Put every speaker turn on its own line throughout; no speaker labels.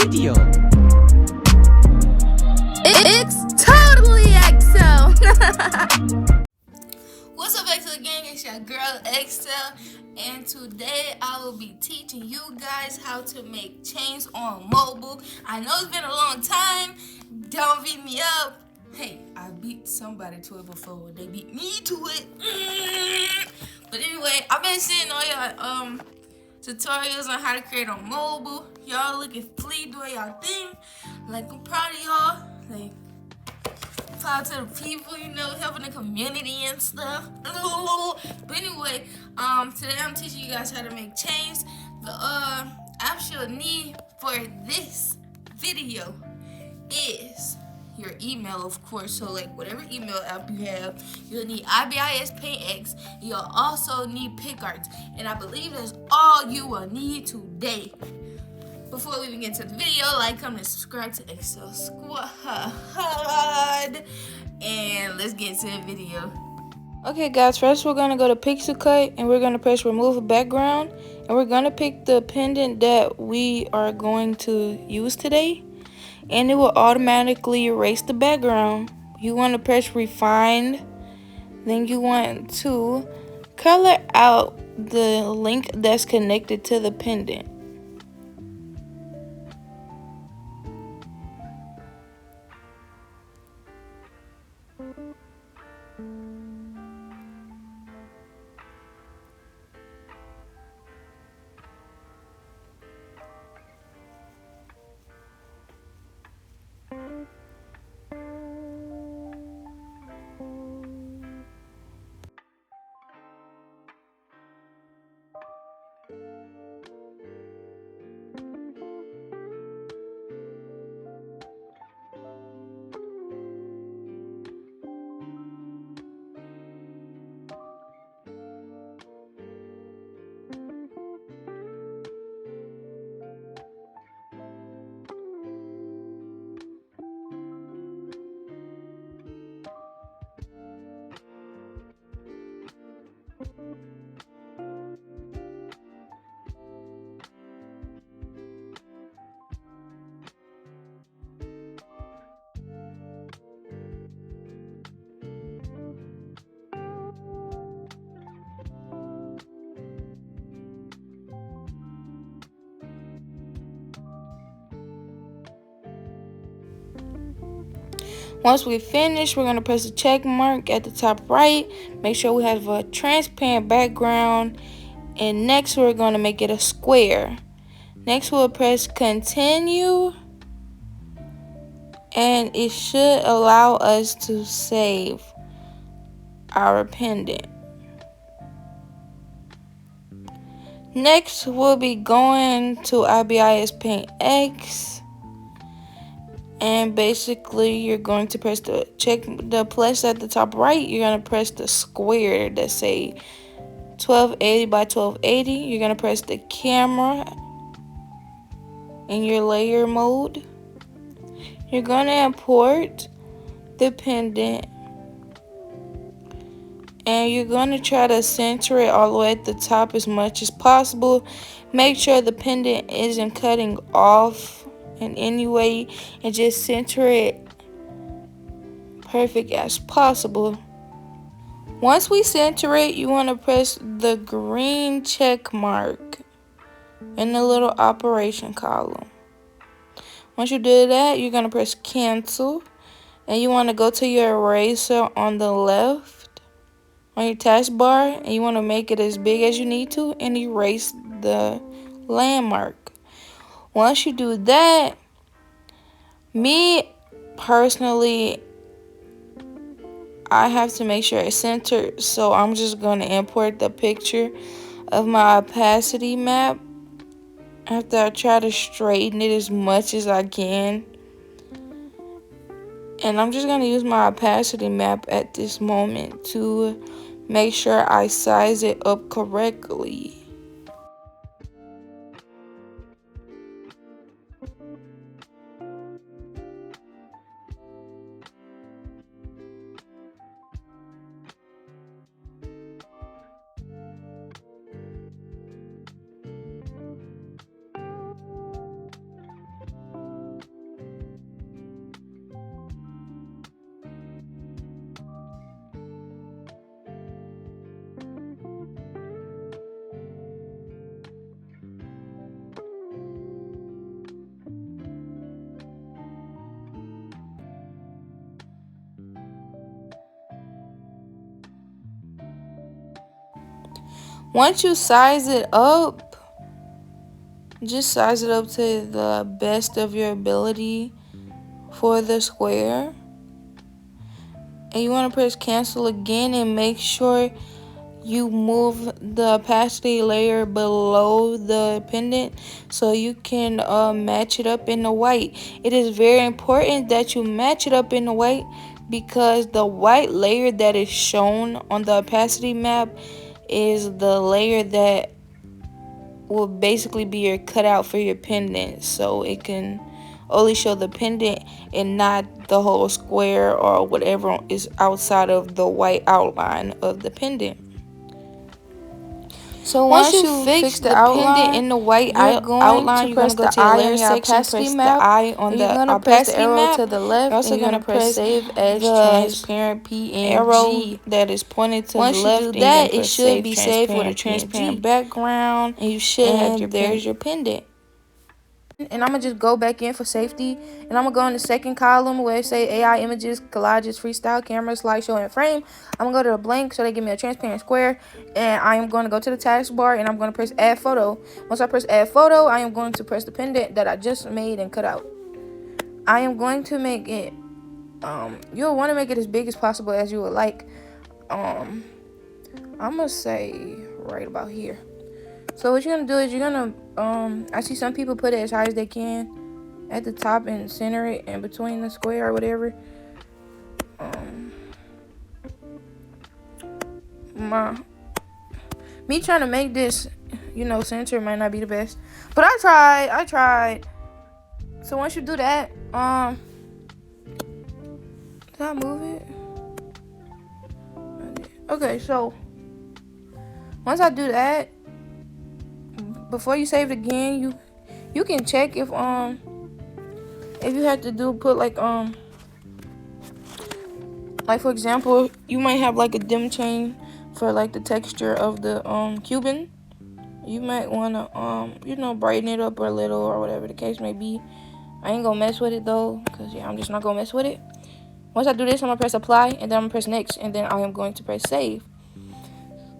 video.
It's totally XL. What's up, XL gang? It's your girl XL, and today I will be teaching you guys how to make chains on mobile. I know it's been a long time. Don't beat me up. Hey, I beat somebody to it before. They beat me to it. But anyway, I've been seeing all y'all tutorials on how to create on mobile. Y'all looking flea doing y'all thing. Like, I'm proud of y'all. Like, proud to the people, you know, helping the community and stuff. But anyway, today I'm teaching you guys how to make chains. The app you'll need for this video is your email, of course. So like whatever email app you have, you'll need IBIS Paint X. You'll also need PicArts, and I believe that's all you will need today. Before we begin to the video, like, comment, subscribe to XL Squad, and let's get into the video. Okay guys, first we're gonna go to Pixel Cut and we're gonna press remove background, and we're gonna pick the pendant that we are going to use today, and it will automatically erase the background. You want to press refine, then you want to color out the link that's connected to the pendant. Once we finish, we're going to press the check mark at the top right. Make sure we have a transparent background. And next, we're going to make it a square. Next, we'll press continue. And it should allow us to save our pendant. Next, we'll be going to IBIS Paint X. And basically, you're going to press the plus at the top right. You're going to press the square that say 1280 by 1280. You're going to press the camera in your layer mode. You're going to import the pendant. And you're going to try to center it all the way at the top as much as possible. Make sure the pendant isn't cutting off in any way, and just center it perfect as possible. Once we center it, you want to press the green check mark in the little operation column. Once you do that, you're going to press cancel, and you want to go to your eraser on the left on your taskbar, and you want to make it as big as you need to and erase the landmark. Once you do that, me personally, I have to make sure it's centered, so I'm just going to import the picture of my opacity map after I try to straighten it as much as I can. And I'm just going to use my opacity map at this moment to make sure I size it up correctly. Once you size it up, just size it up to the best of your ability for the square. And you want to press cancel again and make sure you move the opacity layer below the pendant so you can match it up in the white. It is very important that you match it up in the white because the white layer that is shown on the opacity map is the layer that will basically be your cutout for your pendant, so it can only show the pendant and not the whole square or whatever is outside of the white outline of the pendant. So once you fix the pendant in the white outline, you're going to go to your layer section, press the eye on the opacity map to the left. You're also going to press save as transparent PNG arrow that is pointed to the left. Once you do that, it should be saved with a transparent background, and you should have your there's your pendant. And I'm going to just go back in for safety. And I'm going to go in the second column where it say AI images, collages, freestyle, camera, slideshow, and frame. I'm going to go to the blank so they give me a transparent square. And I am going to go to the taskbar and I'm going to press add photo. Once I press add photo, I am going to press the pendant that I just made and cut out. I am going to make it, you'll want to make it as big as possible as you would like. I'm going to say right about here. So what you're going to do is you're going to, I see some people put it as high as they can at the top and center it in between the square or whatever. Me trying to make this, center might not be the best. But I tried. So once you do that, did I move it? Okay, so once I do that, before you save it again, you can check if you have to put like for example, you might have like a dim chain for like the texture of the Cuban. You might want to brighten it up a little or whatever the case may be. I ain't gonna mess with it though, because I'm just not gonna mess with it. Once I do this, I'm gonna press apply, and then I'm gonna press next, and then I am going to press save.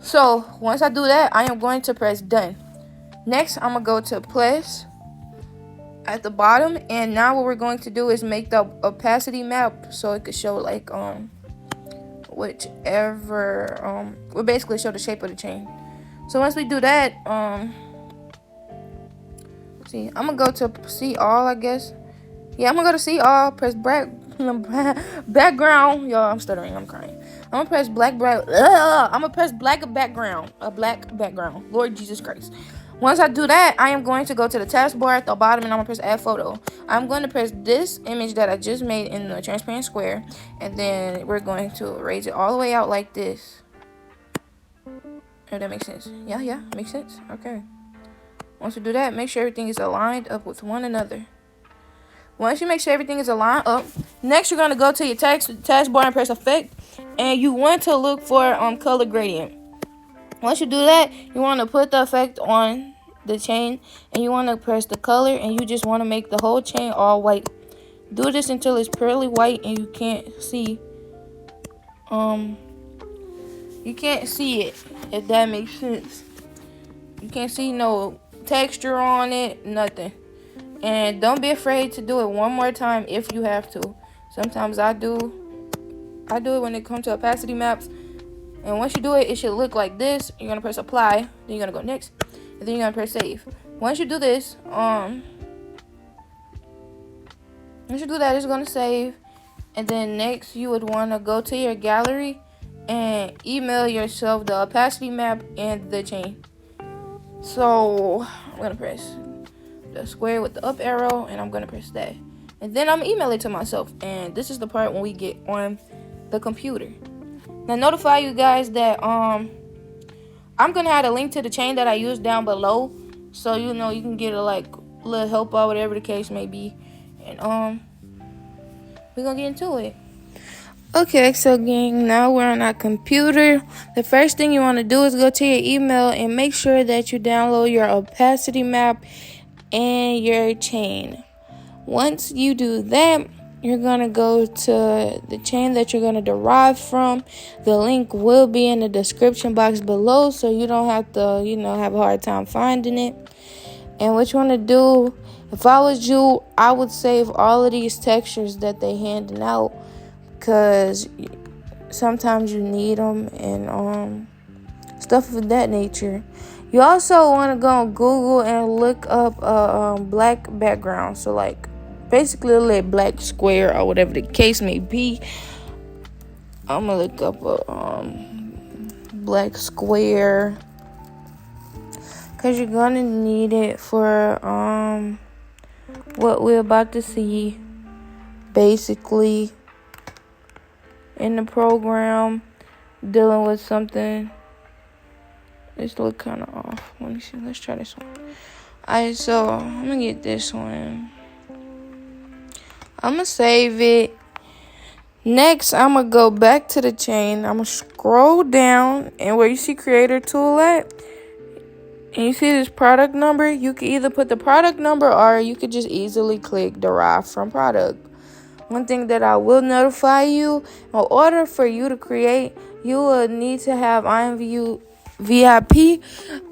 So once I do that, I am going to press done. Next, I'm gonna go to plus at the bottom, and now what we're going to do is make the opacity map so it could show like whichever we'll basically show the shape of the chain. So once we do that, see, I'm gonna go to see all, I guess. Yeah, I'm gonna go to see all, press background. Y'all, I'm stuttering, I'm crying. I'm gonna press black background. Lord Jesus Christ. Once I do that, I am going to go to the taskbar at the bottom and I'm gonna press add photo. I'm going to press this image that I just made in the transparent square, and then we're going to raise it all the way out like this. If that makes sense. Yeah, makes sense. Okay. Once you do that, make sure everything is aligned up with one another. Once you make sure everything is aligned up, next you're gonna go to your taskbar and press effect, and you want to look for color gradient. Once you do that, you want to put the effect on the chain, and you want to press the color, and you just want to make the whole chain all white. Do this until it's purely white and you can't see it, if that makes sense. You can't see no texture on it, nothing. And don't be afraid to do it one more time if you have to. Sometimes I do it when it comes to opacity maps. And once you do it, it should look like this. You're gonna press apply, then you're gonna go next, and then you're gonna press save. Once you do this, it's gonna save. And then next, you would want to go to your gallery and email yourself the opacity map and the chain. So I'm gonna press the square with the up arrow, and I'm gonna press that, and then I'm email it to myself. And this is the part when we get on the computer. Now notify you guys that I'm gonna have a link to the chain that I used down below, so you can get a little help or whatever the case may be. And we're gonna get into it. Okay, so gang, now we're on our computer. The first thing you want to do is go to your email and make sure that you download your opacity map and your chain. Once you do that, you're going to go to the chain that you're going to derive from. The link will be in the description box below, so you don't have to, have a hard time finding it. And what you want to do, if I was you, I would save all of these textures that they handing out, because sometimes you need them and stuff of that nature. You also want to go on Google and look up a black background. So like basically a little black square or whatever the case may be. I'm gonna look up a black square, because you're gonna need it for what we're about to see basically in the program, dealing with something. This look kind of off. Let me see. Let's try this one. Alright, so I'm gonna get this one. I'm gonna save it. Next, I'm gonna go back to the chain. I'm gonna scroll down, and where you see creator tool at, and you see this product number, you can either put the product number or you could just easily click derive from product. One thing that I will notify you, in order for you to create, you will need to have Imvu VIP.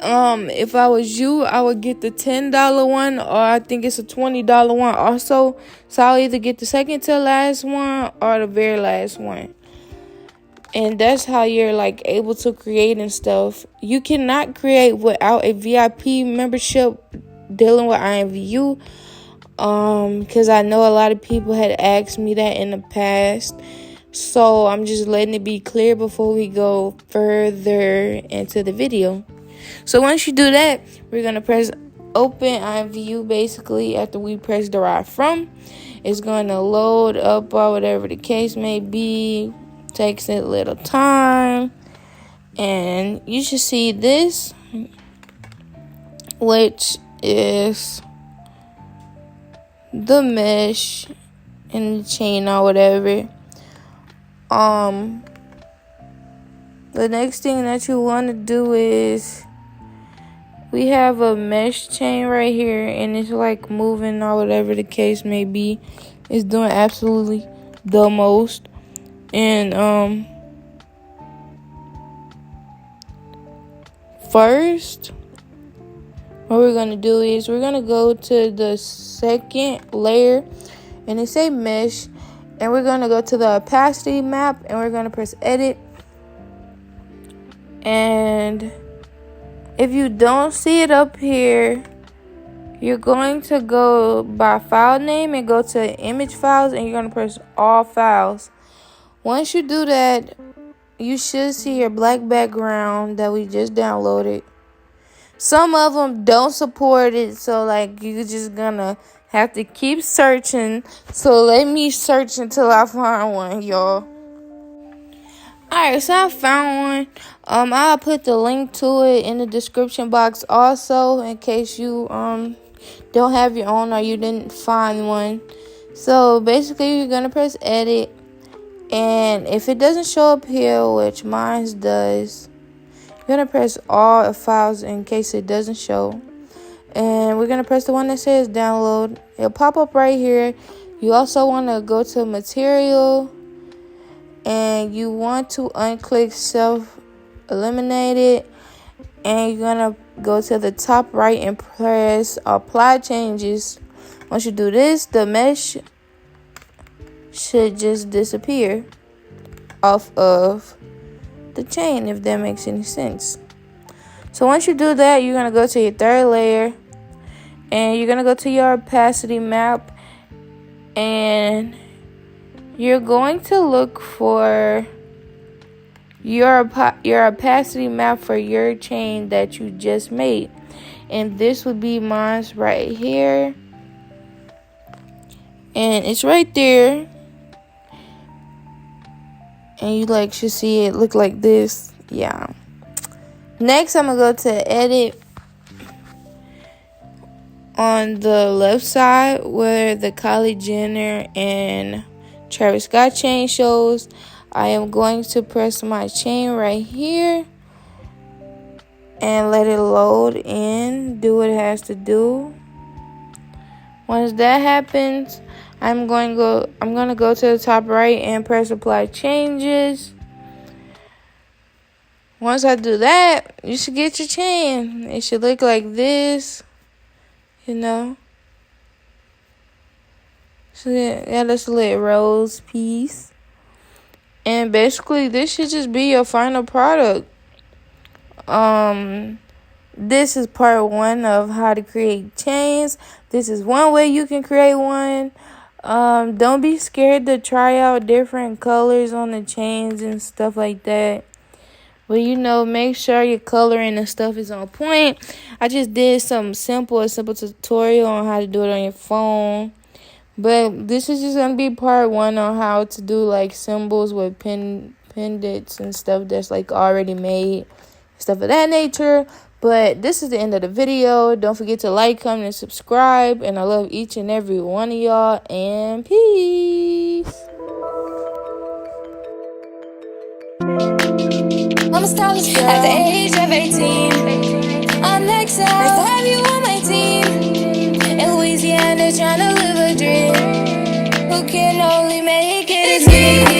If I was you, I would get the $10 one, or I think it's a $20 one also. So I'll either get the second to last one or the very last one. And that's how you're like able to create and stuff. You cannot create without a VIP membership dealing with Imvu. Because I know a lot of people had asked me that in the past. So I'm just letting it be clear before we go further into the video. So once you do that, we're going to press open Imvu basically. After we press derive from, it's going to load up or whatever the case may be. Takes a little time. And you should see this, which is the mesh and the chain or whatever. The next thing that you want to do is, we have a mesh chain right here, and it's like moving or whatever the case may be. It's doing absolutely the most. And first, what we're gonna do is we're gonna go to the second layer, and it say mesh, and we're gonna go to the opacity map, and we're gonna press edit. And if you don't see it up here, you're going to go by file name and go to image files, and you're gonna press all files. Once you do that, you should see your black background that we just downloaded. Some of them don't support it, so like you're just gonna have to keep searching. So let me search until I find one, y'all. Alright, so I found one. I'll put the link to it in the description box also, in case you don't have your own or you didn't find one. So basically, you're gonna press edit, and if it doesn't show up here, which mine does, you're gonna press all files in case it doesn't show. And we're gonna press the one that says download. It'll pop up right here. You also want to go to material, and you want to unclick self eliminated, and you're gonna go to the top right and press apply changes. Once you do this, the mesh should just disappear off of the chain, if that makes any sense. So once you do that, you're gonna go to your third layer, and you're gonna go to your opacity map, and you're going to look for your opacity map for your chain that you just made, and this would be mine right here, and it's right there, and you should see it look like this. Yeah. Next, I'm gonna go to edit on the left side where the Kylie Jenner and Travis Scott chain shows. I am going to press my chain right here and let it load in, do what it has to do. Once that happens, I'm gonna go to the top right and press apply changes. Once I do that, you should get your chain. It should look like this, you know. So yeah, that's a little rose piece. And basically, this should just be your final product. This is part 1 of how to create chains. This is one way you can create one. Don't be scared to try out different colors on the chains and stuff like that. But make sure your coloring and stuff is on point. I just did a simple tutorial on how to do it on your phone. But this is just gonna be part 1 on how to do like symbols with pendants and stuff that's like already made, stuff of that nature. But this is the end of the video. Don't forget to like, comment, and subscribe. And I love each and every one of y'all. And peace.
I'm a stylish girl at the age of 18. I'm next to have you on my team. In Louisiana, trying to live a dream. Who can only make it is me.